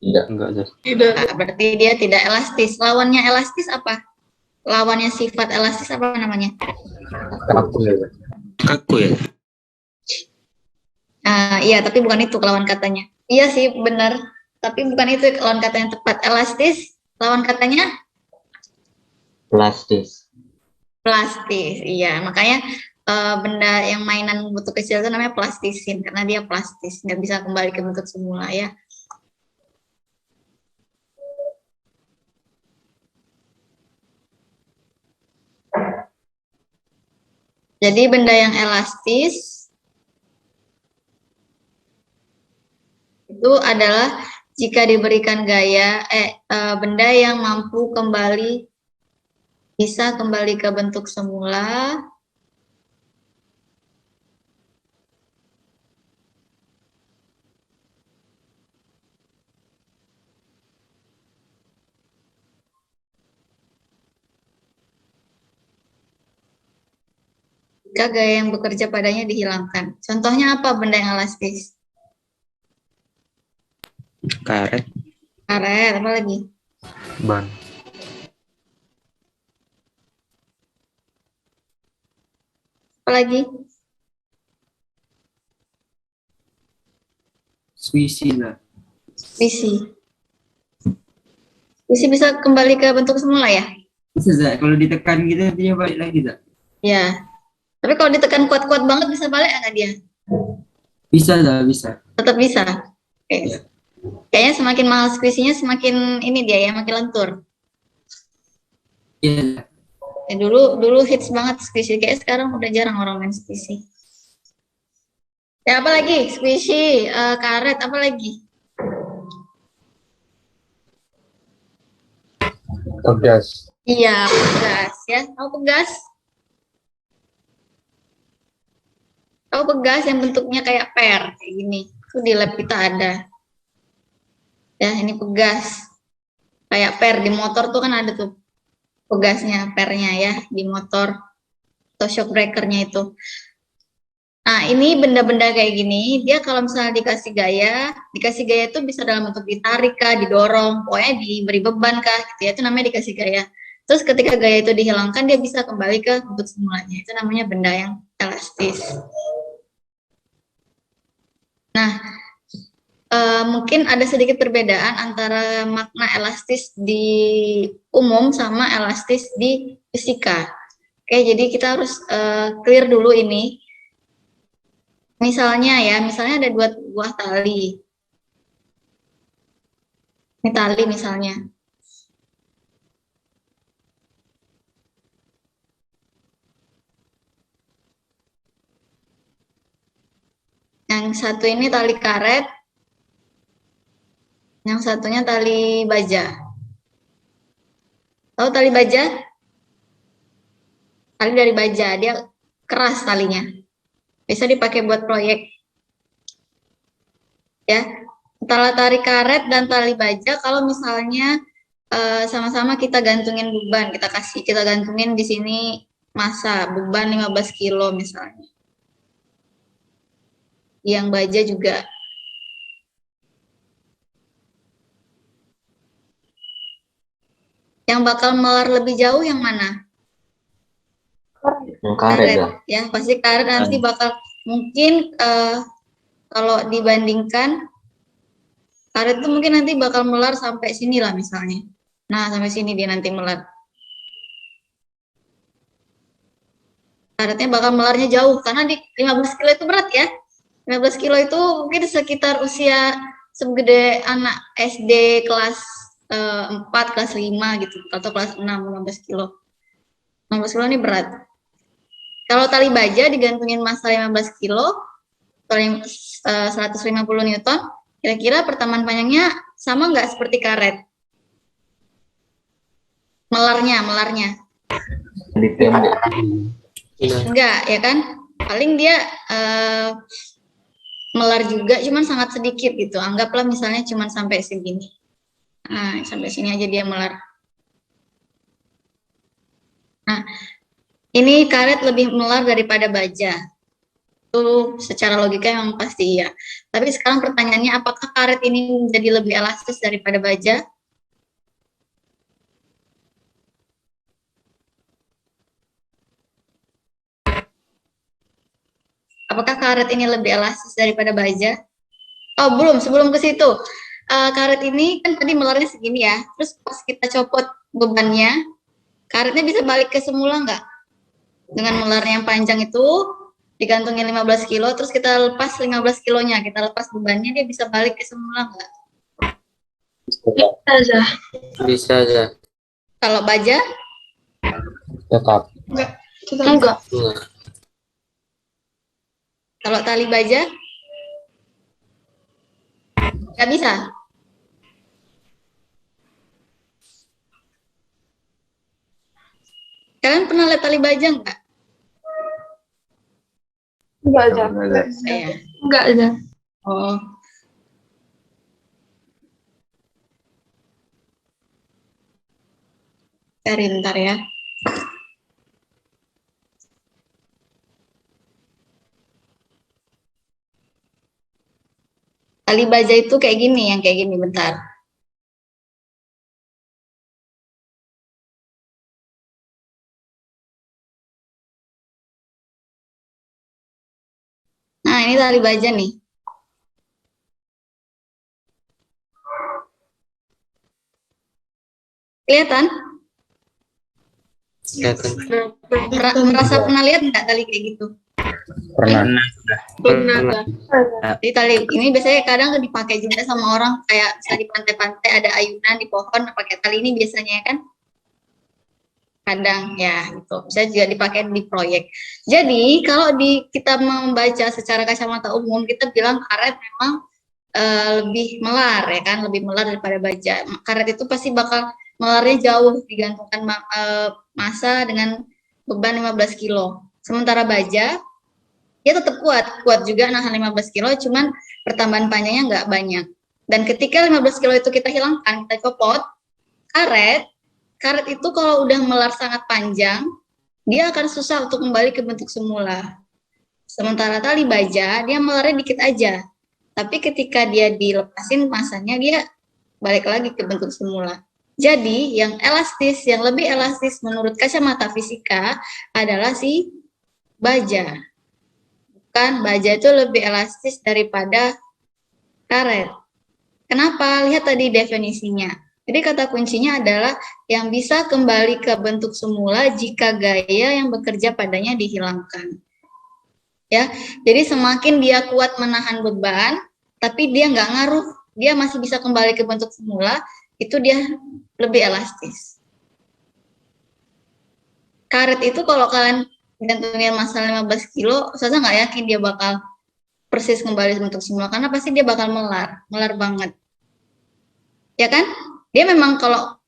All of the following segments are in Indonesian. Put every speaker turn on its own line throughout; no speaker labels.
Enggak.
Tidak. Berarti dia tidak elastis. Lawannya elastis apa? Lawannya sifat elastis apa namanya?
Kaku ya.
Iya, tapi bukan itu lawan katanya. Iya sih, benar. Tapi bukan itu lawan kata yang tepat. Elastis, lawan katanya
Plastis.
plastis. Iya, makanya benda yang mainan bentuk kecil itu namanya plastisin karena dia plastis, nggak bisa kembali ke bentuk semula ya. Jadi benda yang elastis itu adalah jika diberikan gaya benda yang mampu bisa kembali ke bentuk semula jika gaya yang bekerja padanya dihilangkan. Contohnya apa benda yang elastis?
Karet.
Karet, apa lagi?
Ban.
Apa lagi?
Suisi lah.
Besi. Besi bisa kembali ke bentuk semula ya?
Bisa Zak, kalau ditekan gitu dia balik lagi Zak.
Ya. Tapi kalau ditekan kuat-kuat banget bisa balik nggak dia?
Bisa Zak, bisa.
Tetap bisa. Oke.
Ya.
Kayaknya semakin mahal squishy-nya semakin ini dia ya, makin lentur.
Iya.
Dulu hits banget squishy, kayak sekarang udah jarang orang main squishy. Ya apa lagi? Squishy, karet, apa lagi?
Pegas.
Iya, pegas ya. Tahu pegas? Tahu pegas yang bentuknya kayak per, kayak gini. Itu di lab kita ada. Ya, ini pegas. Kayak per di motor tuh kan ada tuh pegasnya, pernya ya di motor atau shock breakernya itu. Nah, ini benda-benda kayak gini, dia kalau misalnya dikasih gaya itu bisa dalam bentuk ditarik kah, didorong, pokoknya diberi beban kah, gitu ya, itu namanya dikasih gaya. Terus ketika gaya itu dihilangkan, dia bisa kembali ke bentuk semulanya, itu namanya benda yang elastis. Nah, mungkin ada sedikit perbedaan antara makna elastis di umum sama elastis di fisika. Oke, jadi kita harus clear dulu ini. Misalnya ada dua buah tali. Ini tali misalnya. Yang satu ini tali karet, yang satunya tali baja. Tahu tali baja? Tali dari baja, dia keras talinya. Bisa dipakai buat proyek. Ya, antara tali karet dan tali baja, kalau misalnya sama-sama kita gantungin beban, kita gantungin di sini massa, beban 15 kilo misalnya. Yang baja juga. Yang bakal melar lebih jauh yang mana?
Karet
ya. Pasti karet nanti bakal mungkin kalau dibandingkan karet itu mungkin nanti bakal melar sampai sini lah misalnya. Nah, sampai sini dia nanti melar. Karetnya bakal melarnya jauh karena di 15 kilo itu berat ya. 15 kilo itu mungkin sekitar usia segede anak SD kelas 4, kelas 5 gitu, atau kelas 6, 15 kilo. 15 kilo ini berat. Kalau tali baja digantungin massa 15 kilo, 150 Newton, kira-kira pertamaan panjangnya sama nggak seperti karet? Melarnya. Enggak, ya kan? Paling dia melar juga, cuman sangat sedikit gitu. Anggaplah misalnya cuman sampai segini. Nah, sampai sini aja dia melar. Nah, ini karet lebih melar daripada baja. Itu secara logika memang pasti iya. Tapi sekarang pertanyaannya, apakah karet ini menjadi lebih elastis daripada baja? Apakah karet ini lebih elastis daripada baja? Oh, belum, sebelum ke situ. Karet ini kan tadi melarnya segini ya, terus pas kita copot bebannya, karetnya bisa balik ke semula nggak? Dengan melarnya yang panjang itu, digantungin 15 kilo, terus kita lepas 15 kilonya, kita lepas bebannya, dia bisa balik ke semula nggak?
Bisa.
Bisa aja.
Kalau baja?
Tetap.
Enggak.
Enggak.
Kalau tali baja? Nggak bisa. Kalian pernah lihat tali baja nggak?
Enggak aja.
Saya.
Enggak aja.
Oh. Cari bentar ya. Tali baja itu kayak gini, yang kayak gini, bentar. Nah, ini tali baja nih. Kelihatan?
Kelihatan.
Merasa pernah lihat nggak tali kayak gitu?
Pernah.
Pernah.
Jadi tali ini biasanya kadang dipakai juga sama orang kayak bisa di pantai-pantai ada ayunan di pohon pakai tali ini biasanya kan. Kadang ya gitu. Bisa juga dipakai di proyek. Jadi kalau kita membaca secara kacamata umum kita bilang karet memang lebih melar ya kan, lebih melar daripada baja. Karet itu pasti bakal melarnya jauh digantungkan massa dengan beban 15 kilo. Sementara baja dia tetap kuat juga nahan 15 kilo, cuman pertambahan panjangnya nggak banyak. Dan ketika 15 kilo itu kita hilangkan, kita copot, karet itu kalau udah melar sangat panjang, dia akan susah untuk kembali ke bentuk semula. Sementara tali baja, dia melarnya dikit aja. Tapi ketika dia dilepasin masanya, dia balik lagi ke bentuk semula. Jadi yang elastis, yang lebih elastis menurut kacamata fisika adalah si baja. Bukan, baja itu lebih elastis daripada karet. Kenapa? Lihat tadi definisinya. Jadi kata kuncinya adalah yang bisa kembali ke bentuk semula jika gaya yang bekerja padanya dihilangkan. Ya, jadi semakin dia kuat menahan beban, tapi dia nggak ngaruh, dia masih bisa kembali ke bentuk semula, itu dia lebih elastis. Karet itu kalau kalian gantungin massa 15 kilo, saya nggak yakin dia bakal persis kembali bentuk semula, karena pasti dia bakal melar banget. Ya kan? Dia memang kalau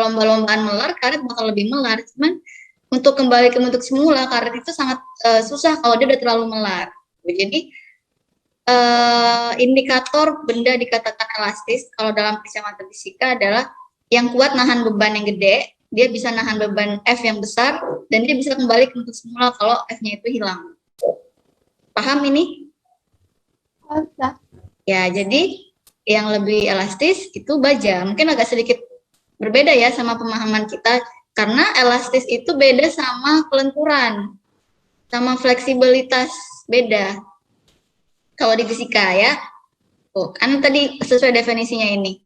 lomba-lombaan melar, karet bakal lebih melar, cuman untuk kembali ke bentuk semula, karet itu sangat susah kalau dia udah terlalu melar. Jadi indikator benda dikatakan elastis kalau dalam kacamata fisika adalah yang kuat nahan beban yang gede, dia bisa nahan beban F yang besar, dan dia bisa kembali ke bentuk semula kalau F-nya itu hilang. Paham ini? Ya, jadi yang lebih elastis itu baja. Mungkin agak sedikit berbeda ya sama pemahaman kita, karena elastis itu beda sama kelenturan, sama fleksibilitas beda. Kalau di fisika ya, kan tadi sesuai definisinya ini.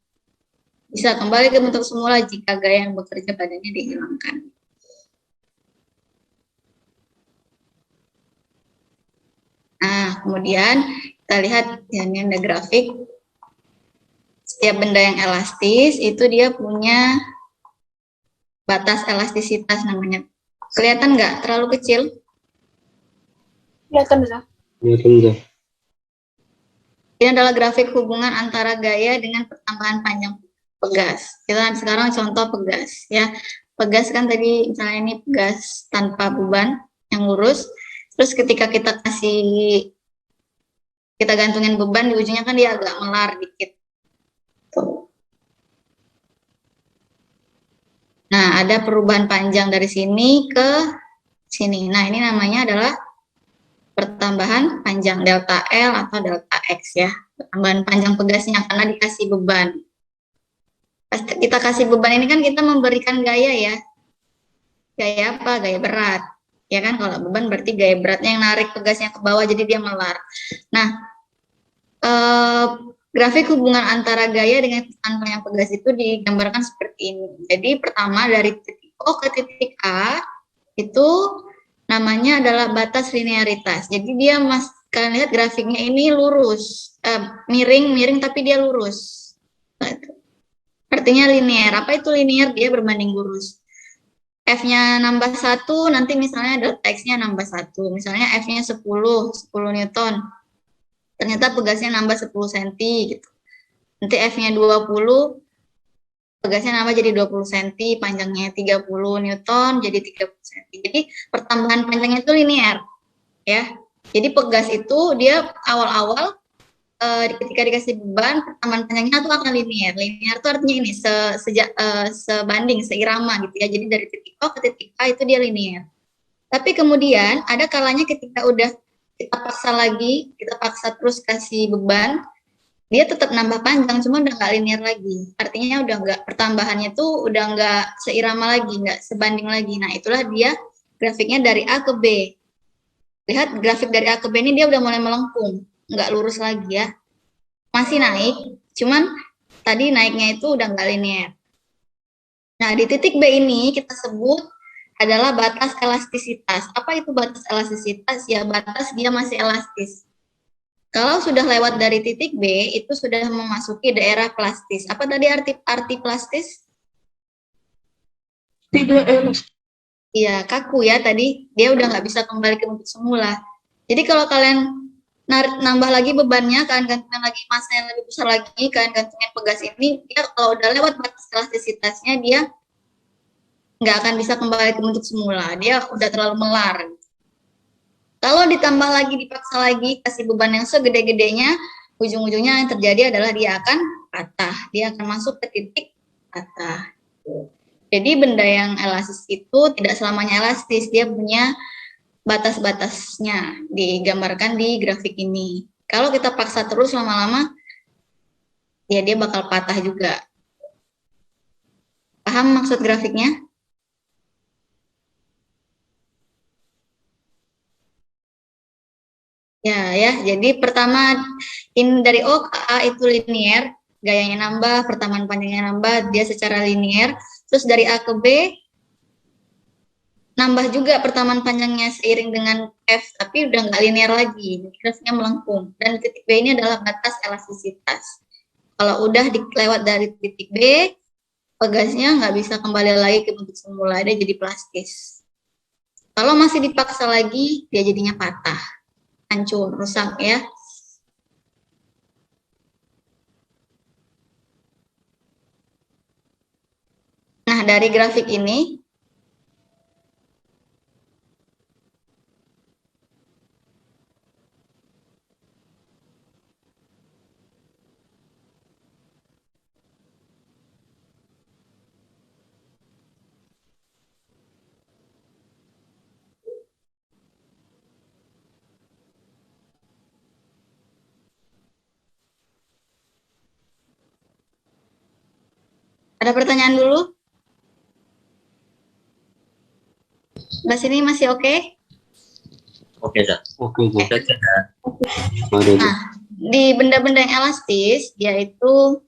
Bisa kembali ke bentuk semula jika gaya yang bekerja padanya dihilangkan. Nah, kemudian kita lihat ini ada grafik. Setiap benda yang elastis itu dia punya batas elastisitas namanya. Kelihatan nggak? Terlalu kecil?
Kelihatan bisa.
Kelihatan.
Ini adalah grafik hubungan antara gaya dengan pertambahan panjang pegas. Kita sekarang contoh pegas ya. Pegas kan tadi misalnya ini pegas tanpa beban yang lurus. Terus ketika kita gantungin beban di ujungnya kan dia agak melar dikit. Tuh. Nah, ada perubahan panjang dari sini ke sini. Nah, ini namanya adalah pertambahan panjang delta L atau delta X ya, pertambahan panjang pegasnya karena dikasih beban. Pas kita kasih beban ini kan kita memberikan gaya ya. Gaya apa? Gaya berat. Ya kan, kalau beban berarti gaya beratnya yang narik pegasnya ke bawah jadi dia melar. Nah, grafik hubungan antara gaya dengan tekanan panjang pegas itu digambarkan seperti ini. Jadi pertama dari titik O ke titik A itu namanya adalah batas linearitas. Jadi dia kalian lihat grafiknya ini lurus, miring tapi dia lurus. Artinya linear. Apa itu linear? Dia berbanding lurus. F-nya nambah 1, nanti misalnya delta X-nya nambah 1. Misalnya F-nya 10 Newton. Ternyata pegasnya nambah 10 cm gitu. Nanti F-nya 20, pegasnya nambah jadi 20 cm, panjangnya 30 Newton jadi 30 cm. Jadi pertambahan panjangnya itu linear ya. Jadi pegas itu dia awal-awal ketika dikasih beban, pertambahan panjangnya itu akan linear. Linear itu artinya ini sebanding, seirama gitu ya. Jadi dari titik O ke titik A itu dia linear. Tapi kemudian ada kalanya ketika udah kita paksa terus kasih beban, dia tetap nambah panjang, cuma udah nggak linear lagi. Artinya udah nggak, pertambahannya tuh udah nggak seirama lagi, nggak sebanding lagi. Nah itulah dia grafiknya dari A ke B. Lihat grafik dari A ke B ini dia udah mulai melengkung, nggak lurus lagi ya. Masih naik, cuman tadi naiknya itu udah nggak linear. Nah di titik B ini kita sebut adalah batas elastisitas. Apa itu batas elastisitas? Ya batas dia masih elastis. Kalau sudah lewat dari titik B, itu sudah memasuki daerah plastis. Apa tadi arti plastis?
Tidak elastis.
Iya, kaku ya tadi. Dia udah nggak bisa kembali ke bentuk semula. Jadi kalau kalian nambah lagi bebannya, kalian gantungkan lagi massa yang lebih besar lagi, kalian gantungin pegas ini, dia kalau udah lewat batas elastisitasnya, dia nggak akan bisa kembali ke bentuk semula. Dia udah terlalu melar. Kalau ditambah lagi, dipaksa lagi, kasih beban yang segede-gedenya, ujung-ujungnya yang terjadi adalah dia akan patah. Dia akan masuk ke titik patah. Jadi benda yang elastis itu tidak selamanya elastis. Dia punya batas-batasnya, digambarkan di grafik ini. Kalau kita paksa terus lama-lama, ya dia bakal patah juga. Paham maksud grafiknya? Ya, jadi pertama ini dari O ke A itu linear, gayanya nambah, pertambahan panjangnya nambah, dia secara linear. Terus dari A ke B, nambah juga pertambahan panjangnya seiring dengan F, tapi udah nggak linear lagi, grafiknya melengkung. Dan titik B ini adalah batas elastisitas. Kalau udah lewat dari titik B, pegasnya nggak bisa kembali lagi ke bentuk semula, dia jadi plastis. Kalau masih dipaksa lagi, dia jadinya patah, hancur, rusak ya. Nah, dari grafik ini, ada pertanyaan dulu? Mbak sini masih oke?
Oke, Zak.
Oke, Zak.
Kita cek.
Nah, di benda-benda yang elastis, yaitu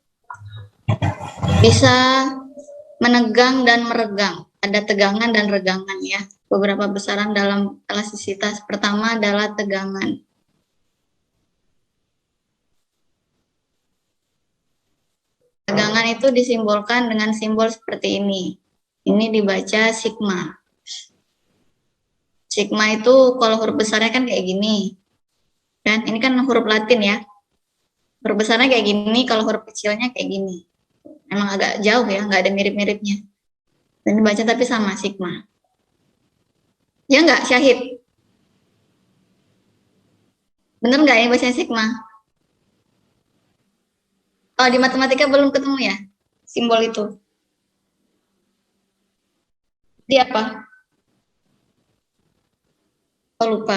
bisa menegang dan meregang. Ada tegangan dan regangan ya. Beberapa besaran dalam elastisitas. Pertama adalah tegangan. Tegangan itu disimbolkan dengan simbol seperti ini. Ini dibaca sigma. Sigma itu kalau huruf besarnya kan kayak gini. Dan ini kan huruf Latin ya. Huruf besarnya kayak gini, kalau huruf kecilnya kayak gini. Emang agak jauh ya, nggak ada mirip-miripnya. Dan dibaca tapi sama, sigma. Ya nggak, Syahid? Bener nggak ini bacanya sigma? Oh, di matematika belum ketemu ya, simbol itu. Di apa? Oh, lupa.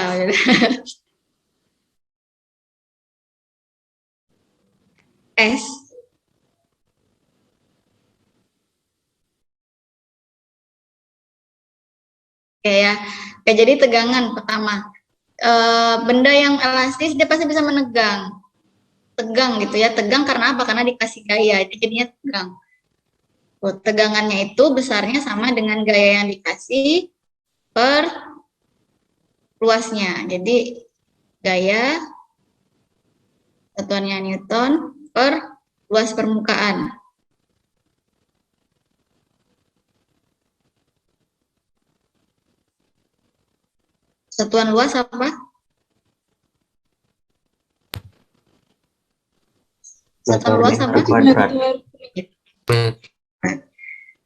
S. Oke ya. Oke, jadi tegangan pertama. Benda yang elastis dia pasti bisa menegang. Tegang gitu ya. Tegang karena apa? Karena dikasih gaya. Itu jadinya tegang. Tegangannya itu besarnya sama dengan gaya yang dikasih per luasnya. Jadi gaya satuannya Newton per luas permukaan. Satuan luas apa? Satuan luas apa?
Kuadrat.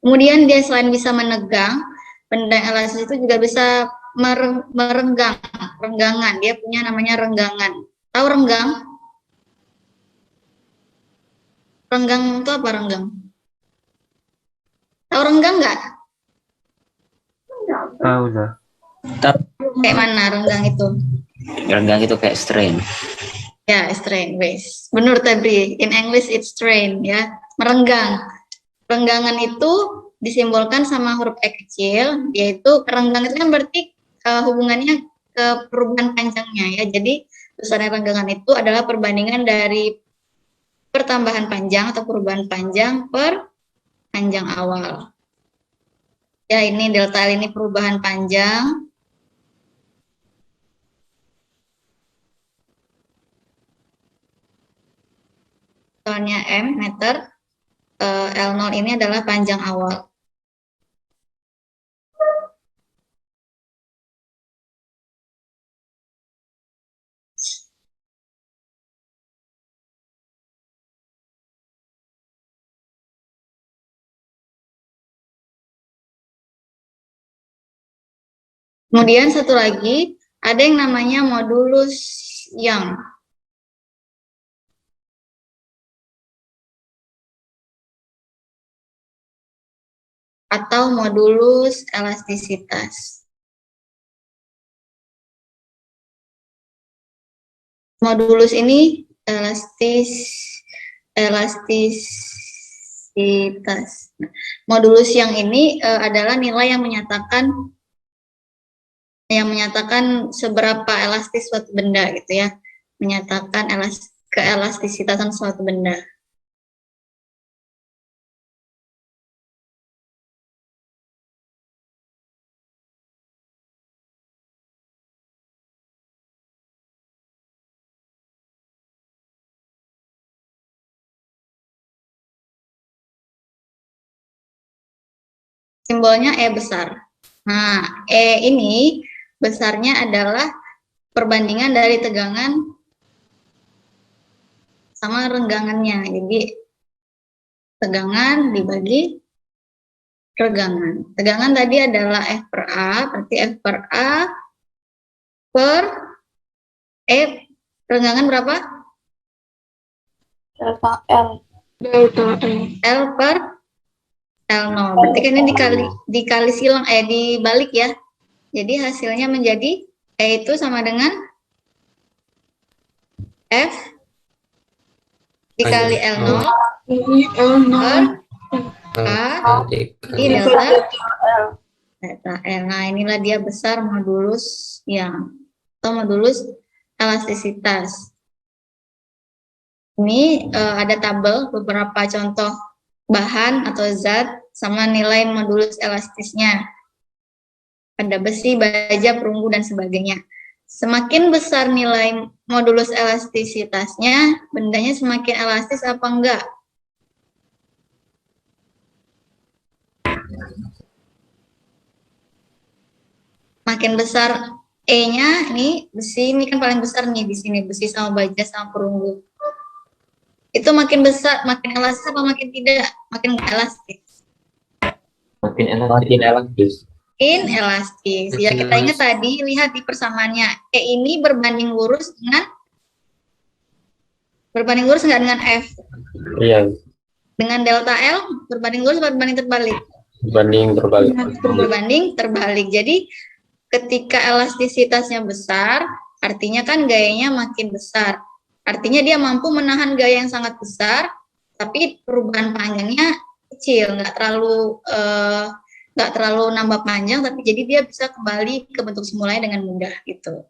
Kemudian dia selain bisa menegang, benda elastis itu juga bisa merenggang, renggangan. Dia punya namanya renggangan. Tahu renggang? Renggang itu apa renggang? Tahu renggang nggak?
Tahu dah.
Kayak mana renggang itu?
Renggang itu kayak strain.
Ya, strain, wes. Benar Tabri. In English it's strain, ya. Merenggang. Renggangan itu disimbolkan sama huruf E kecil, yaitu renggang itu kan berarti hubungannya ke perubahan panjangnya ya. Jadi besarnya renggangan itu adalah perbandingan dari pertambahan panjang atau perubahan panjang per panjang awal. Ya, ini delta L ini perubahan panjang. Soalnya M meter, L0 ini adalah panjang awal. Kemudian satu lagi, ada yang namanya modulus Young. Atau modulus elastisitas. Modulus ini elastisitas. Modulus yang ini adalah nilai yang menyatakan seberapa elastis suatu benda gitu ya. Menyatakan keelastisitasan suatu benda. Simbolnya E besar. Nah, E ini besarnya adalah perbandingan dari tegangan sama renggangannya. Jadi, tegangan dibagi regangan. Tegangan tadi adalah F per A, berarti F per A per E, renggangan berapa?
Delta L. Delta L.
L per L0. Berarti kan ini dikali silang, dibalik ya. Jadi hasilnya menjadi E itu sama dengan F dikali L0
Ini L0.
per A ini delta L. Nah, inilah dia besar modulus yang atau modulus elastisitas. Ini ada tabel beberapa contoh bahan atau zat sama nilai modulus elastisnya. Ada besi, baja, perunggu, dan sebagainya. Semakin besar nilai modulus elastisitasnya, bendanya semakin elastis apa enggak? Makin besar E-nya, ini besi ini kan paling besar nih di sini, besi sama baja sama perunggu. Itu makin besar, makin elastis apa makin tidak? Makin elastis.
Makin
Makin elastis.
Inelastis. Ya, kita ingat tadi, lihat di persamaannya. E ini berbanding lurus nggak dengan F?
Iya,
Dengan delta L berbanding lurus atau berbanding terbalik?
banding berbalik.
Berbanding terbalik. Jadi ketika elastisitasnya besar, artinya kan gayanya makin besar. Artinya dia mampu menahan gaya yang sangat besar, tapi perubahan panjangnya kecil, nggak terlalu nambah panjang, tapi jadi dia bisa kembali ke bentuk semulanya dengan mudah gitu.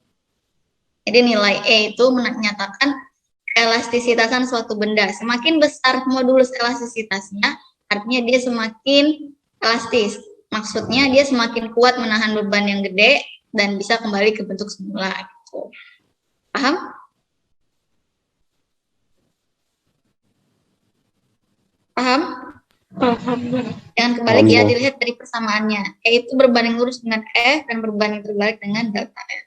Jadi nilai E itu menyatakan elastisitasan suatu benda. Semakin besar modulus elastisitasnya, artinya dia semakin elastis. Maksudnya dia semakin kuat menahan beban yang gede dan bisa kembali ke bentuk semula. Gitu. Paham? Paham?
Paham.
Jangan kebalik ya,
Paham.
dilihat dari persamaannya. E itu berbanding lurus dengan F dan berbanding terbalik dengan delta F.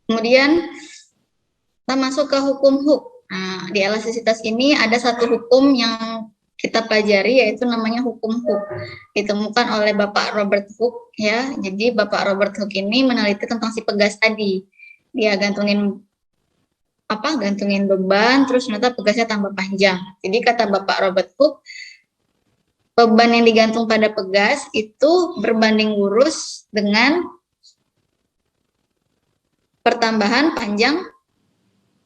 Kemudian kita masuk ke hukum Hooke. Nah, di elastisitas ini ada satu hukum yang kita pelajari, yaitu namanya hukum Hooke. Ditemukan oleh Bapak Robert Hooke ya. Jadi Bapak Robert Hooke ini meneliti tentang si pegas tadi. Dia gantungin beban, terus ternyata pegasnya tambah panjang. Jadi kata Bapak Robert Hooke, beban yang digantung pada pegas itu berbanding lurus dengan pertambahan panjang.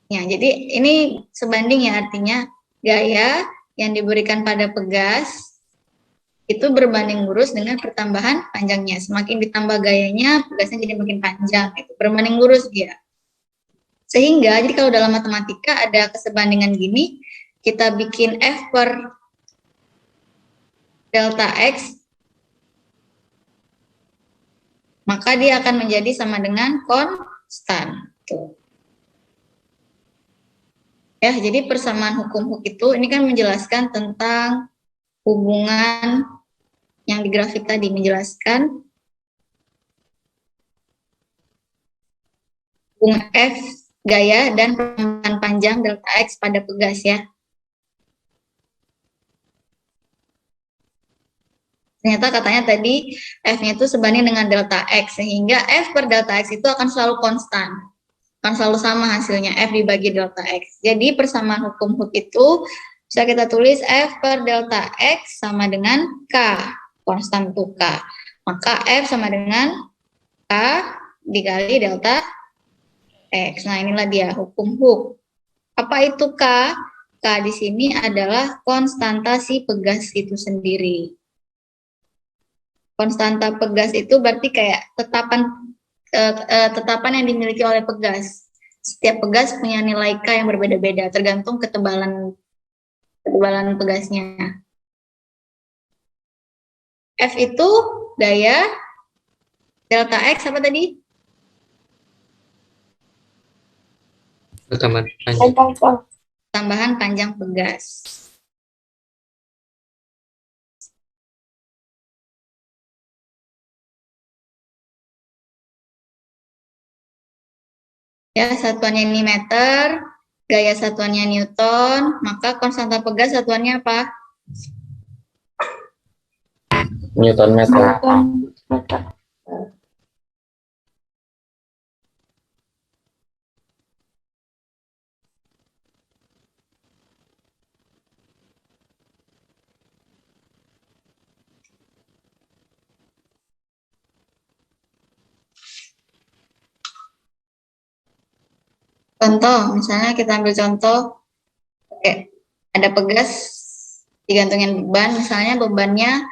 Ya, jadi ini sebanding ya, artinya gaya yang diberikan pada pegas itu berbanding lurus dengan pertambahan panjangnya. Semakin ditambah gayanya, pegasnya jadi makin panjang. Itu berbanding lurus dia. Sehingga, jadi kalau dalam matematika ada kesebandingan gini, kita bikin F per delta X, maka dia akan menjadi sama dengan konstan. Tuh. Ya, jadi persamaan hukum Hooke itu ini kan menjelaskan tentang hubungan yang di grafik tadi, menjelaskan hubungan F gaya dan pertambahan panjang delta X pada pegas ya. Ternyata katanya tadi F-nya itu sebanding dengan delta X, sehingga F per delta X itu akan selalu konstan. Akan selalu sama hasilnya, F dibagi delta X. Jadi persamaan hukum Hooke itu bisa kita tulis F per delta X sama dengan K, konstan itu K. Maka F sama dengan K dikali delta X. Nah inilah dia hukum Hooke. Apa itu K? K di sini adalah konstanta si pegas itu sendiri. Konstanta pegas itu berarti kayak tetapan yang dimiliki oleh pegas. Setiap pegas punya nilai K yang berbeda-beda, tergantung ketebalan pegasnya. F itu gaya, delta X apa tadi? Tambahan panjang pegas. Ya, satuannya ini meter, gaya satuannya Newton, maka konstanta pegas satuannya apa?
Newton meter.
Contoh, misalnya kita ambil contoh, ada pegas digantungin beban, misalnya bebannya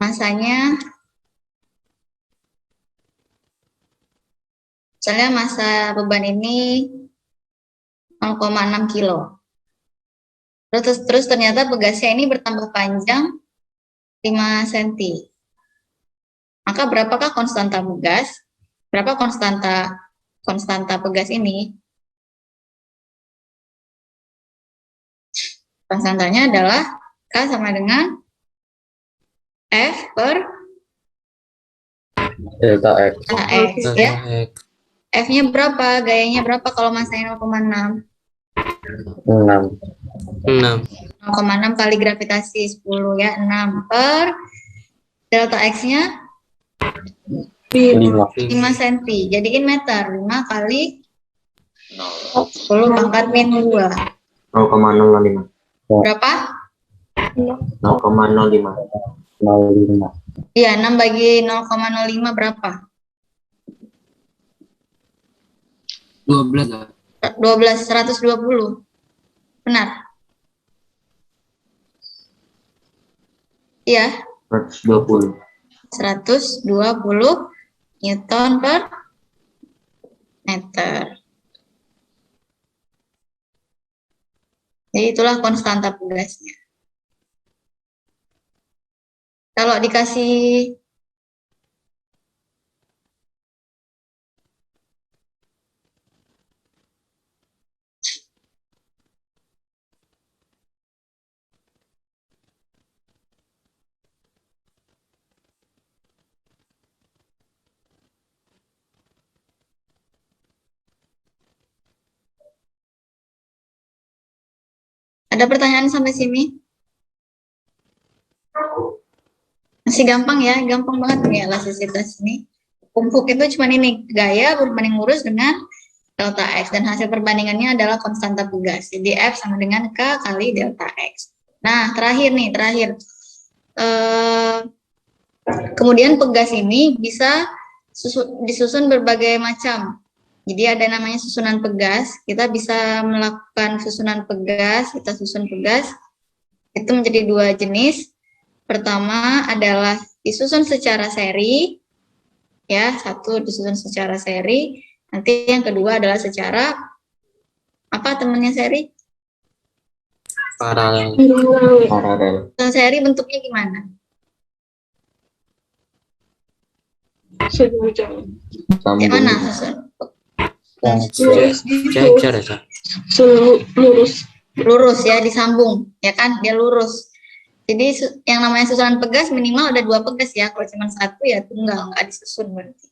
masanya, misalnya masa beban ini 0,6 kilo. Terus ternyata pegasnya ini bertambah panjang 5 cm. Maka berapakah konstanta pegas? Berapa konstanta pegas ini? Konstantanya adalah K sama dengan F per
Delta X.
X ya. F-nya berapa? Gayanya berapa kalau masanya 0,6?
6.
6.
0,6 kali gravitasi 10 ya, 6 per delta X-nya
5.
5 cm. Jadiin meter. 5 kali 10 pangkat min 2.
0,05.
Berapa?
0,05.
05.
Iya, 6 bagi 0,05 berapa?
12.
12, 120. Benar? Iya,
120.
120 Newton per meter. Jadi itulah konstanta pegasnya. Kalau dikasih ada pertanyaan sampai sini? Masih gampang ya, gampang banget nih elastisitas ini. Kumpuk itu cuma ini, gaya berbanding lurus dengan delta X, dan hasil perbandingannya adalah konstanta pegas. Jadi F sama dengan K kali delta X. Nah, terakhir nih, kemudian pegas ini bisa disusun berbagai macam. Jadi ada namanya susunan pegas, kita bisa melakukan susunan pegas, kita susun pegas, itu menjadi 2 jenis. Pertama adalah disusun secara seri, ya, satu disusun secara seri, nanti yang kedua adalah secara, apa temannya seri?
Paralel.
Paralel.
Susunan seri bentuknya gimana?
Sejajar.
Kayak mana
Sambung.
susun?
Lurus gitu.
Jajar ya.
Lurus.
Lurus ya, disambung, ya kan, dia lurus. Jadi yang namanya susunan pegas minimal ada 2 pegas ya, kalau cuma satu ya tunggal, nggak disusun berarti.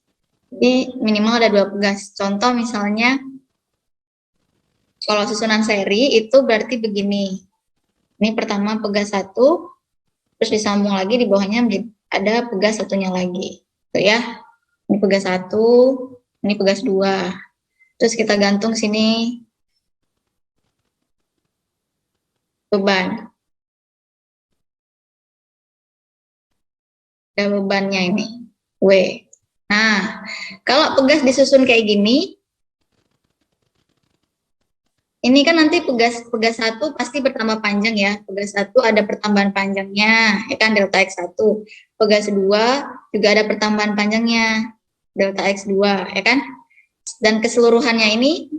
Jadi minimal ada 2 pegas. Contoh misalnya, kalau susunan seri itu berarti begini. Ini pertama pegas 1, terus disambung lagi di bawahnya ada pegas satunya lagi. Tuh ya, ini pegas 1, ini pegas 2. Terus kita gantung sini beban. Ada bebannya ini, W. Nah, kalau pegas disusun kayak gini, ini kan nanti pegas 1 pasti bertambah panjang ya. Pegas 1 ada pertambahan panjangnya, ya kan, delta X1. Pegas 2 juga ada pertambahan panjangnya, delta X2, ya kan. Dan keseluruhannya ini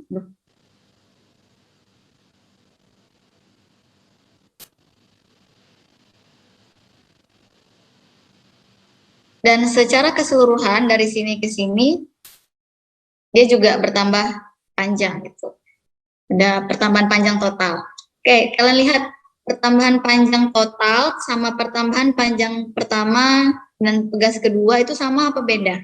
dan secara keseluruhan dari sini ke sini dia juga bertambah panjang gitu. Ada pertambahan panjang total. Oke, kalian lihat pertambahan panjang total sama pertambahan panjang pertama dan pegas kedua itu sama apa beda?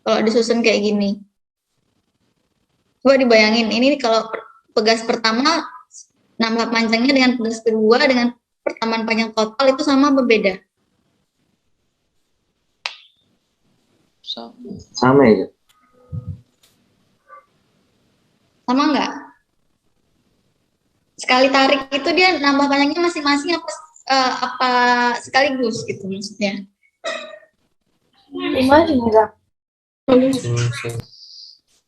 Kalau disusun kayak gini. Coba dibayangin, ini kalau pegas pertama nambah panjangnya dengan pegas kedua dengan pertambahan panjang total itu sama apa beda?
Sama ya.
Sama nggak? Sekali tarik itu dia nambah panjangnya masing-masing apa sekaligus gitu maksudnya?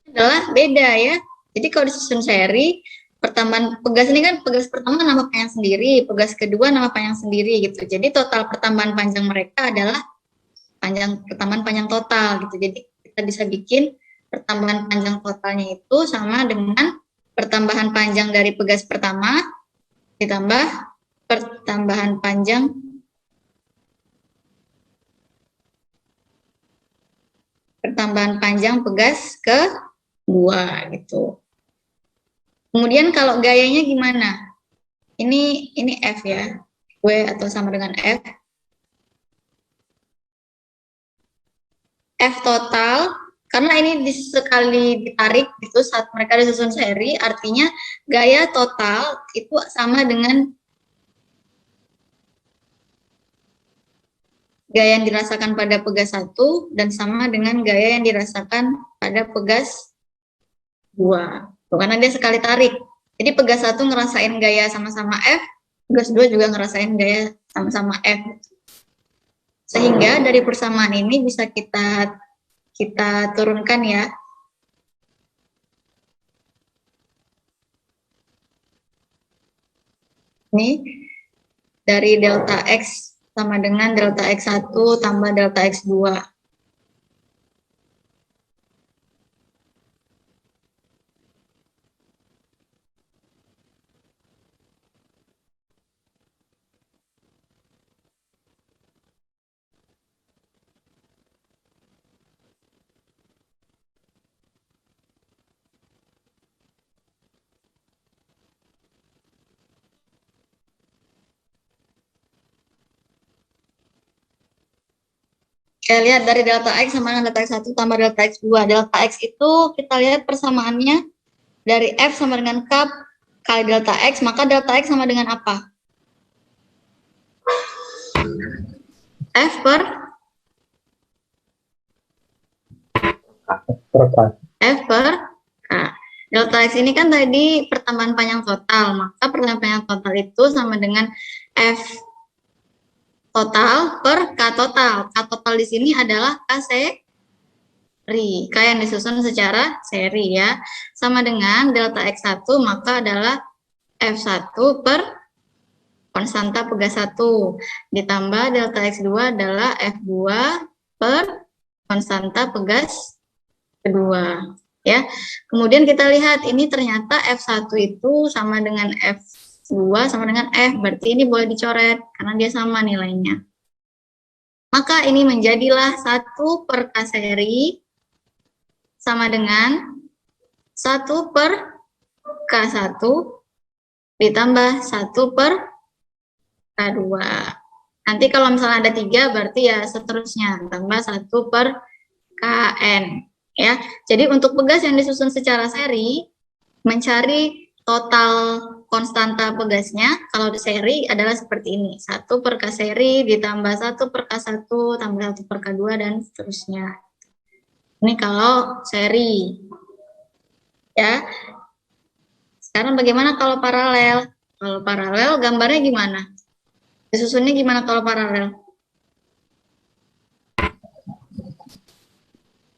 Adalah beda ya. Jadi kalau disusun seri, pertambahan pegas ini kan pegas pertama nambah panjang sendiri, pegas kedua nambah panjang sendiri gitu. Jadi total pertambahan panjang mereka adalah pertambahan panjang total gitu. Jadi kita bisa bikin pertambahan panjang totalnya itu sama dengan pertambahan panjang dari pegas pertama ditambah pertambahan panjang pegas kedua gitu. Kemudian kalau gayanya gimana? Ini F ya, W atau sama dengan F. F total Karena ini sekali ditarik itu saat mereka disusun seri, artinya gaya total itu sama dengan gaya yang dirasakan pada pegas 1 dan sama dengan gaya yang dirasakan pada pegas 2. Karena dia sekali tarik. Jadi pegas 1 ngerasain gaya sama-sama F, pegas 2 juga ngerasain gaya sama-sama F. Sehingga dari persamaan ini bisa kita turunkan ya. Ini dari delta X sama dengan delta X1 tambah delta X2. Kita lihat dari delta X sama dengan delta X1 tambah delta X2. Delta X itu kita lihat persamaannya dari F sama dengan K kali delta X, maka delta X sama dengan apa? F per F per K. Delta X ini kan tadi pertambahan panjang total, maka pertambahan panjang total itu sama dengan F total per K total. K total di sini adalah K seri. K yang disusun secara seri ya. Sama dengan delta X1 maka adalah F1 per konstanta pegas 1. Ditambah delta X2 adalah F2 per konstanta pegas kedua. Ya. Kemudian kita lihat ini ternyata F1 itu sama dengan F2 sama dengan F, berarti ini boleh dicoret karena dia sama nilainya. Maka ini menjadilah 1 per K seri sama dengan 1 per K1 ditambah 1 per K2. Nanti kalau misalnya ada 3 berarti ya seterusnya tambah 1 per Kn. Ya, jadi untuk pegas yang disusun secara seri, mencari total konstanta pegasnya, kalau di seri adalah seperti ini. 1 per K seri ditambah 1 per K1 tambah 1 per K2 dan seterusnya. Ini kalau seri. Ya. Sekarang bagaimana kalau paralel? Kalau paralel gambarnya gimana? Disusunnya gimana kalau paralel?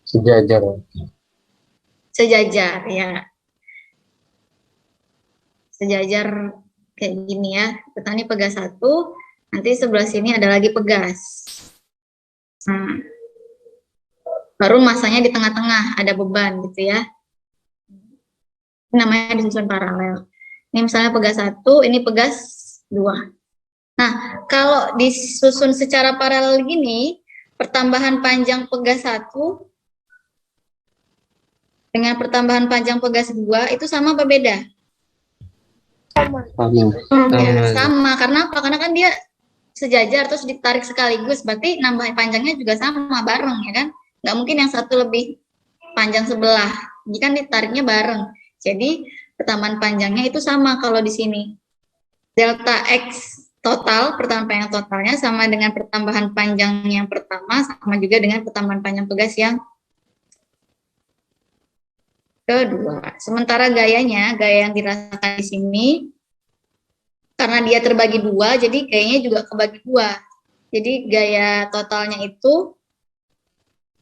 Sejajar.
Sejajar ya. Sejajar kayak gini ya. Petani pegas 1, nanti sebelah sini ada lagi pegas. Baru masanya di tengah-tengah ada beban gitu ya. Ini namanya disusun paralel. Ini misalnya pegas 1, ini pegas 2. Nah, kalau disusun secara paralel gini, pertambahan panjang pegas 1 dengan pertambahan panjang pegas 2 itu sama apa beda?
Sama.
Ya, sama. Karena apa? Karena kan dia sejajar terus ditarik sekaligus, berarti nambah panjangnya juga sama, bareng ya kan? Nggak mungkin yang satu lebih panjang sebelah. Jadi kan ditariknya bareng. Jadi pertambahan panjangnya itu sama kalau di sini. Delta X total, pertambahan panjang totalnya sama dengan pertambahan panjang yang pertama, sama juga dengan pertambahan panjang pegas yang kedua. Sementara gayanya, gaya yang dirasakan di sini, karena dia terbagi 2, jadi gayanya juga kebagi 2. Jadi gaya totalnya itu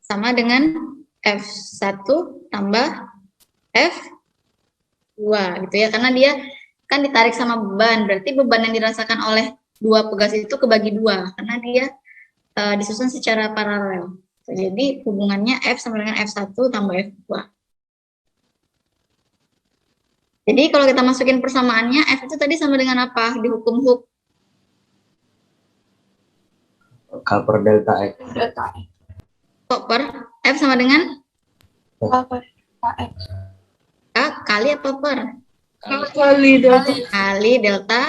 sama dengan F1 tambah F2 gitu ya. Karena dia kan ditarik sama beban, berarti beban yang dirasakan oleh 2 pegas itu kebagi 2, karena dia disusun secara paralel. Jadi hubungannya F sama dengan F1 tambah F2. Jadi kalau kita masukin persamaannya, F itu tadi sama dengan apa di hukum Hooke?
K per delta X.
Kok per F sama dengan? K kali apa per?
Kali delta.
Kali delta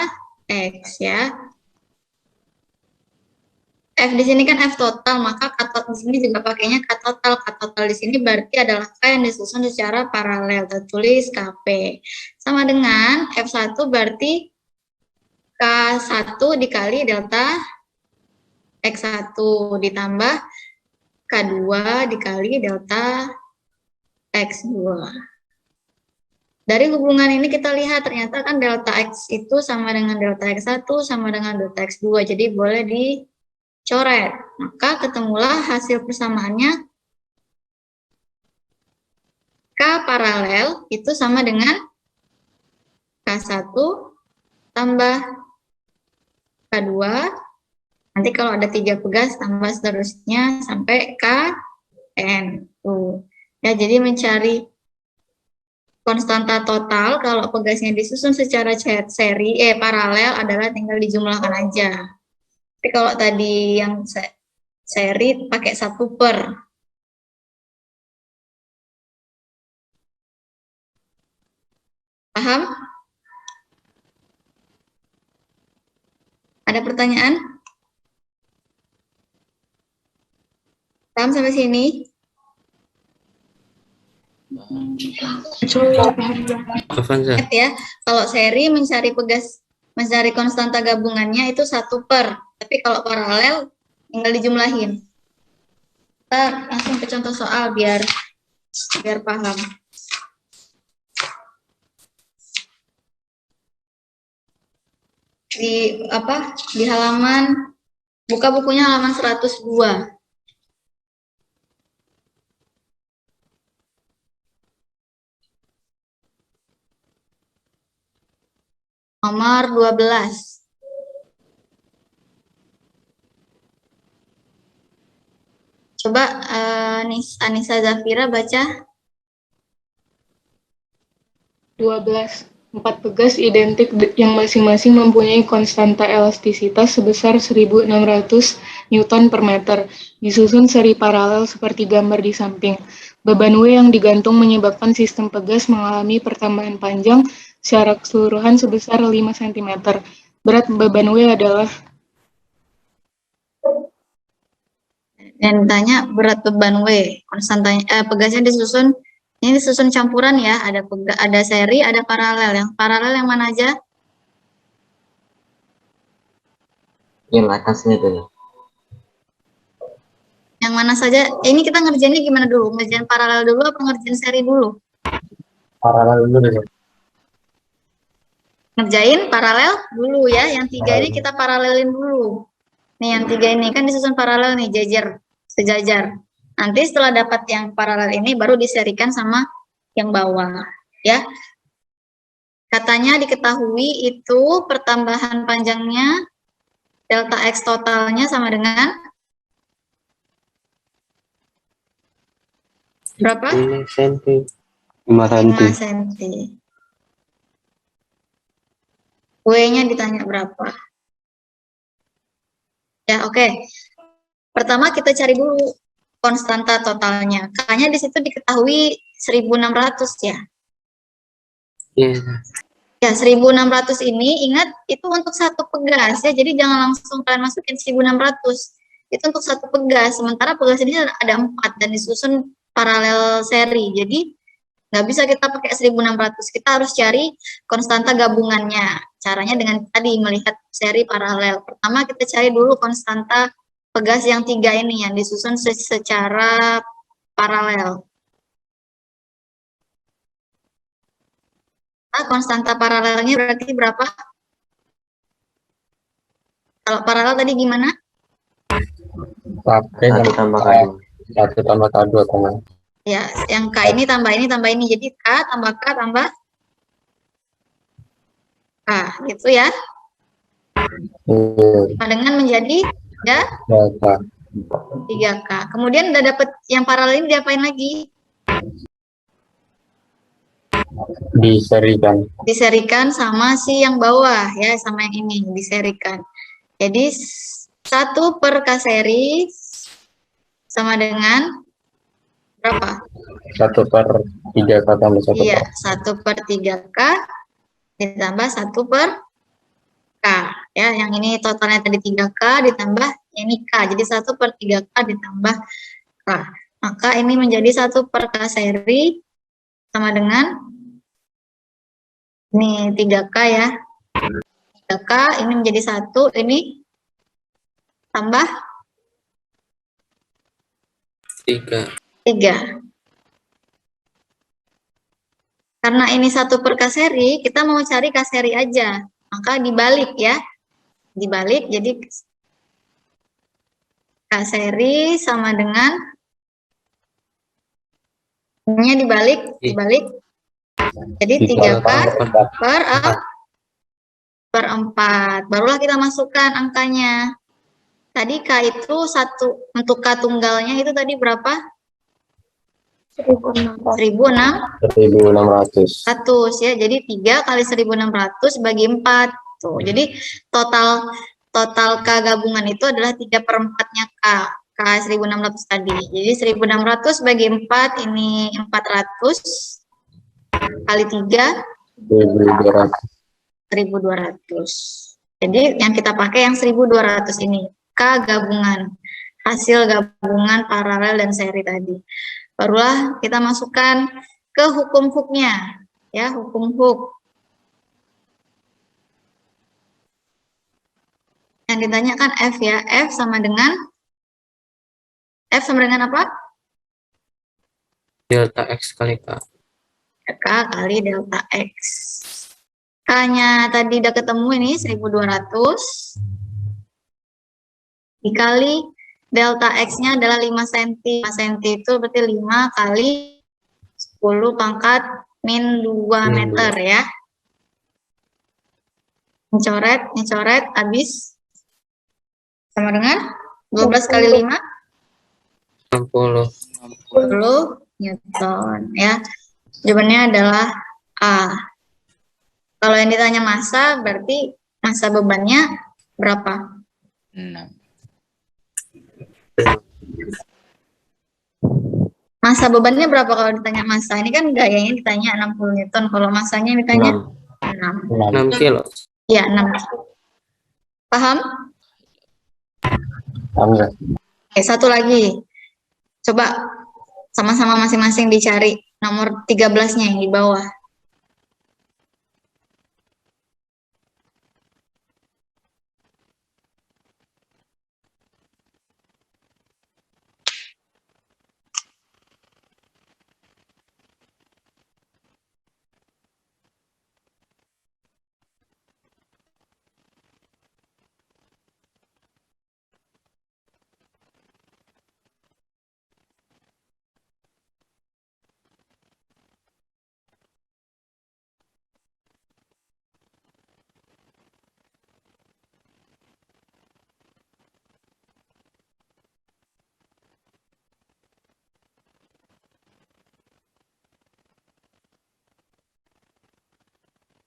X ya. F di sini kan F total, maka di sini juga pakainya K total. K total di sini berarti adalah K yang disusun secara paralel. Kita tulis KP. Sama dengan F1 berarti K1 dikali delta X1 ditambah K2 dikali delta X2. Dari hubungan ini kita lihat ternyata kan delta X itu sama dengan delta X1 sama dengan delta X2. Jadi boleh dicoret. Maka ketemulah hasil persamaannya K paralel itu sama dengan K1 tambah K2. Nanti kalau ada 3 pegas tambah seterusnya sampai Kn. Ya, jadi mencari konstanta total kalau pegasnya disusun secara seri paralel adalah tinggal dijumlahkan aja. Tapi kalau tadi yang seri pakai 1 per. Paham? Ada pertanyaan? Paham sampai sini?
Avanza.
Ingat ya, kalau seri mencari konstanta gabungannya itu 1 per. Tapi kalau paralel tinggal dijumlahin. Kita langsung ke contoh soal biar paham. Di halaman, buka bukunya halaman 102. Nomor 12. Coba Anissa Zafira baca.
12. 4 pegas identik yang masing-masing mempunyai konstanta elastisitas sebesar 1.600 Newton per meter. Disusun seri paralel seperti gambar di samping. Beban W yang digantung menyebabkan sistem pegas mengalami pertambahan panjang secara keseluruhan sebesar 5 cm. Berat beban W adalah...
Dan tanya berat beban W. Konstantanya pegasnya disusun, ini disusun campuran ya, ada seri, ada paralel. Yang paralel yang mana aja?
Yang atasnya tuh.
Yang mana saja? Ini kita ngerjainnya gimana dulu? Ngerjain paralel dulu apa ngerjain seri dulu?
Paralel dulu deh.
Ngerjain paralel dulu ya. Yang 3 ini kita paralelin dulu. Nih yang 3 ini kan disusun paralel nih, sejajar. Nanti setelah dapat yang paralel ini baru diserikan sama yang bawah ya. Katanya diketahui itu pertambahan panjangnya delta X totalnya sama dengan berapa?
5 cm.
5 cm.
5 cm. W-nya ditanya berapa? Ya, oke. Pertama kita cari dulu konstanta totalnya. K-nya di situ diketahui 1.600 ya.
Iya.
Ya, 1.600 ini ingat itu untuk satu pegas ya. Jadi jangan langsung kalian masukin 1.600. Itu untuk satu pegas. Sementara pegas ini ada 4 dan disusun paralel seri. Jadi nggak bisa kita pakai 1.600. Kita harus cari konstanta gabungannya. Caranya dengan tadi melihat seri paralel. Pertama kita cari dulu konstanta pegas yang 3 ini yang disusun secara paralel. Nah, konstanta paralelnya berarti berapa? Kalau paralel tadi gimana?
Pakai
1 tambah K2.
1 tambah K2 teman.
Ya, yang K ini tambah ini tambah ini. Jadi K tambah K tambah K, gitu ya. Nah, dengan menjadi ya 3K. Kemudian udah dapet yang paralel ini diapain lagi?
Diserikan.
Diserikan sama si yang bawah ya, sama yang ini diserikan. Jadi 1 per K seri sama dengan berapa?
1 per 3K tambah 1
Iya,
per.
1 per 3K ditambah 1 per K. Ya, yang ini totalnya tadi 3K ditambah ini K. Jadi 1/3K ditambah K. Maka ini menjadi 1/K seri sama dengan ini 3K ya. 3K ini menjadi 1, ini tambah
3.
3. Karena ini 1/K seri, kita mau cari K seri aja. Maka dibalik ya. Dibalik, jadi K seri sama dengan ini dibalik. Jadi 3K per 4. Barulah kita masukkan angkanya. Tadi K itu untuk K tunggalnya itu tadi berapa? 1.600 ya. Jadi 3 kali 1.600 bagi 4. Tuh. Jadi total K gabungan itu adalah 3/4-nya K 1.600 tadi. Jadi 1.600 bagi 4 ini 400 kali 3 1.200. Jadi yang kita pakai yang 1.200 ini K gabungan, hasil gabungan paralel dan seri tadi. Barulah kita masukkan ke hukum hooknya, ya, hukum hook. Yang ditanyakan F ya, F sama dengan apa?
Delta X kali K.
K kali delta X. K-nya tadi udah ketemu ini 1.200 dikali delta X-nya adalah 5 cm. 5 cm itu berarti 5 kali 10 pangkat min 2 meter ya. Ngecoret, habis sama dengan 12 kali 5?
60
Newton ya. Jawabannya adalah A. Kalau yang ditanya massa, berarti massa bebannya berapa?
6.
Massa bebannya berapa kalau ditanya massa? Ini kan gayanya ditanya 60 Newton, kalau massanya ditanya
6 kilo.
Ya, 6 kilo. Paham?
Paham ya?
Oke, satu lagi. Coba sama-sama masing-masing dicari nomor 13-nya yang di bawah.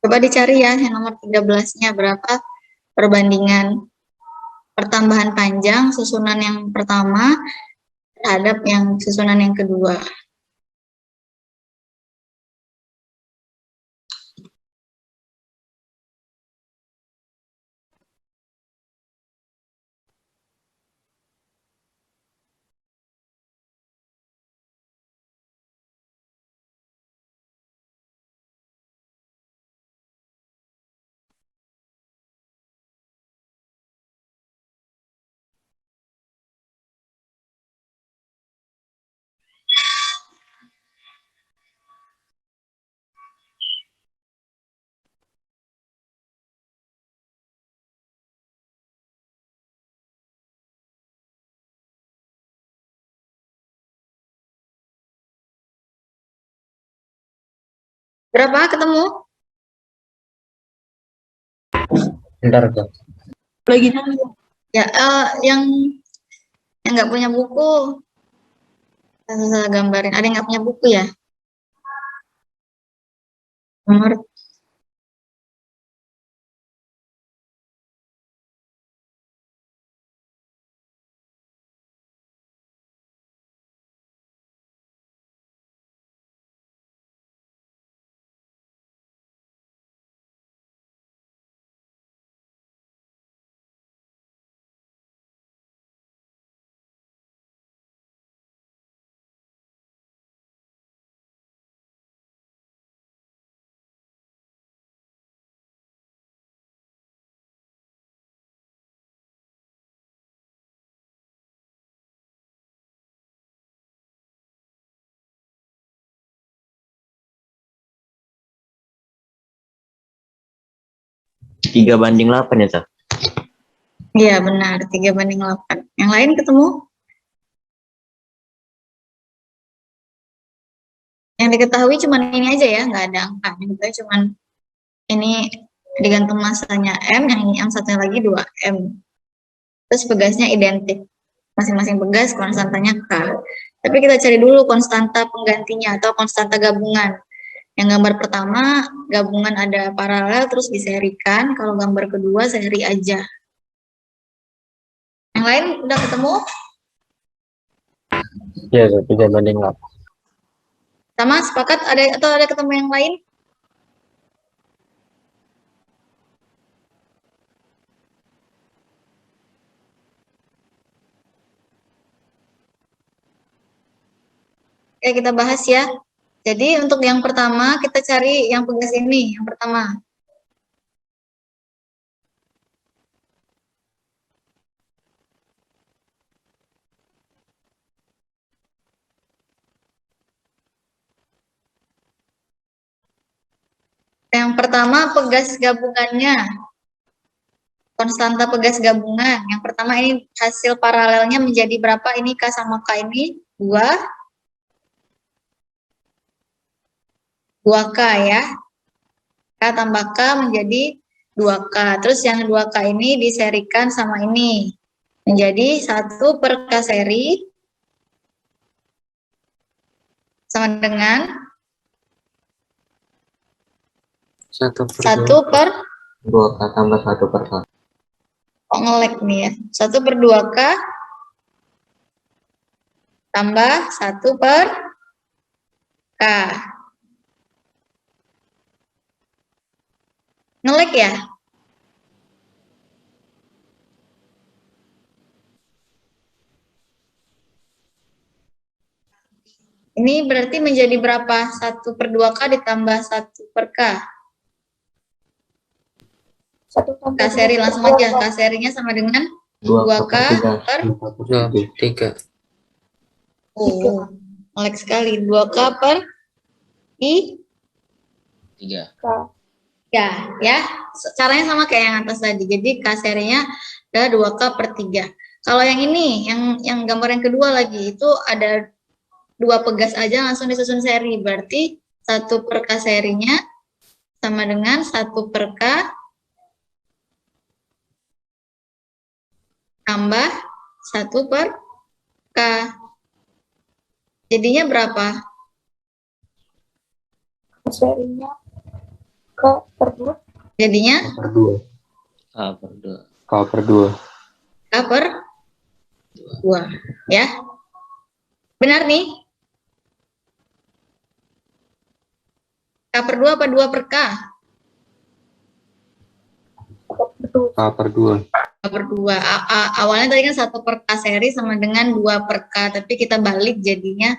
Coba dicari ya yang nomor 13-nya berapa perbandingan pertambahan panjang susunan yang pertama terhadap yang susunan yang kedua. Berapa ketemu?
Bentar Kak.
Lagi
Ya, yang nggak punya buku, saya gambarin. Ada yang nggak punya buku ya? Nomor
3:8 ya, Cak?
Iya benar, 3:8. Yang lain ketemu? Yang diketahui cuma ini aja ya, nggak ada angka. Yang diketahui cuma ini digantung masanya M, yang satunya lagi 2M. Terus pegasnya identik. Masing-masing pegas konstantanya K. Tapi kita cari dulu konstanta penggantinya atau konstanta gabungan. Yang gambar pertama, gabungan ada paralel terus diserikan. Kalau gambar kedua, seri aja. Yang lain udah ketemu?
Iya, 3:8.
Sama sepakat atau ada ketemu yang lain? Oke, kita bahas ya. Jadi untuk yang pertama kita cari yang pegas ini, yang pertama. Yang pertama pegas gabungannya. Konstanta pegas gabungan. Yang pertama ini hasil paralelnya menjadi berapa? Ini K sama K ini 2K ya. K tambah K menjadi 2K. Terus yang 2K ini diserikan sama ini. Menjadi 1 per K seri sama dengan
1 per
1 per
2K tambah 1 per K.
kok ngelek nih ya. 1 per 2K tambah 1 per K. Ngelek ya? Ini berarti menjadi berapa? 1 per 2K ditambah 1 per K. K seri langsung aja. K serinya sama dengan 2K per
2, 3.
Oh, ngelek sekali. 2K per I
3.
ya. Caranya sama kayak yang atas tadi. Jadi K serinya adalah 2K per 3. Kalau yang ini, yang gambar yang kedua lagi, itu ada 2 pegas aja langsung disusun seri. Berarti 1 per K serinya sama dengan 1 per K tambah 1 per K. Jadinya berapa?
Serinya K per 2.
Jadinya
Per 2.
K per 2.
K per 2.
K per 2. Ya. Benar nih? K per 2 apa 2 per K?
K per 2.
K per 2. Awalnya tadi kan 1 per K seri sama dengan 2 per K. Tapi kita balik jadinya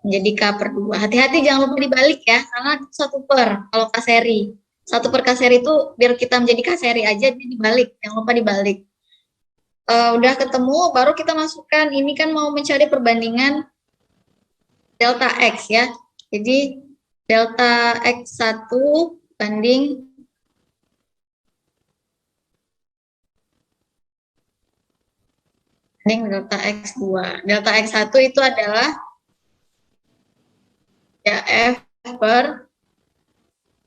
menjadi K per 2. Hati-hati jangan lupa dibalik ya. Karena 1 per kalau K seri. 1 per K seri itu biar kita menjadi K seri aja dia dibalik. Jangan lupa dibalik. Udah ketemu baru kita masukkan. Ini kan mau mencari perbandingan delta X ya. Jadi delta X1 banding delta X2. Delta X1 itu adalah ya F per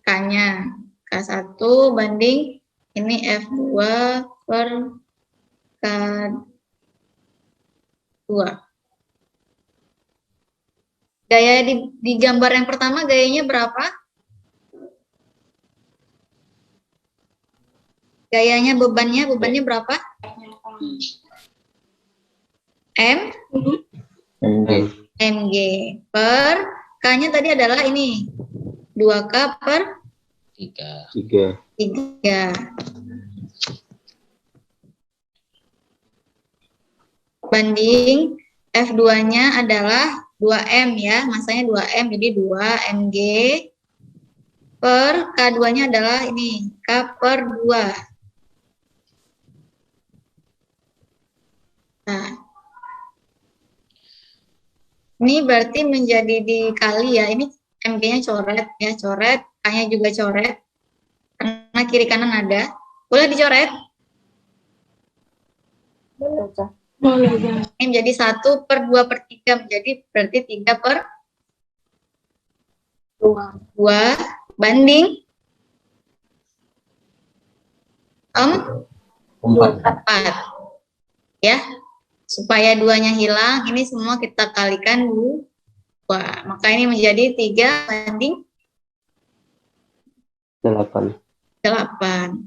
K-nya. K1 banding ini F2 per K2. Gaya di gambar yang pertama gayanya berapa? Gayanya bebannya berapa? Mg per K-nya tadi adalah ini 2K per
3.
3. Banding F2-nya adalah 2M ya, masanya 2M, jadi 2 Mg per K2-nya adalah ini, K per 2. Nah, ini berarti menjadi dikali ya, ini Mg-nya coret ya, coret, K-nya juga coret, karena kiri kanan ada, Boleh dicoret?
Boleh, Bang.
Ini menjadi 1/2/3 menjadi berarti 3/2 banding 4. Ya, supaya 2-nya hilang, ini semua kita kalikan 2. Maka ini menjadi 3/8.
8.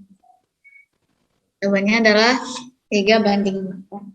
Jawabannya adalah 3/8.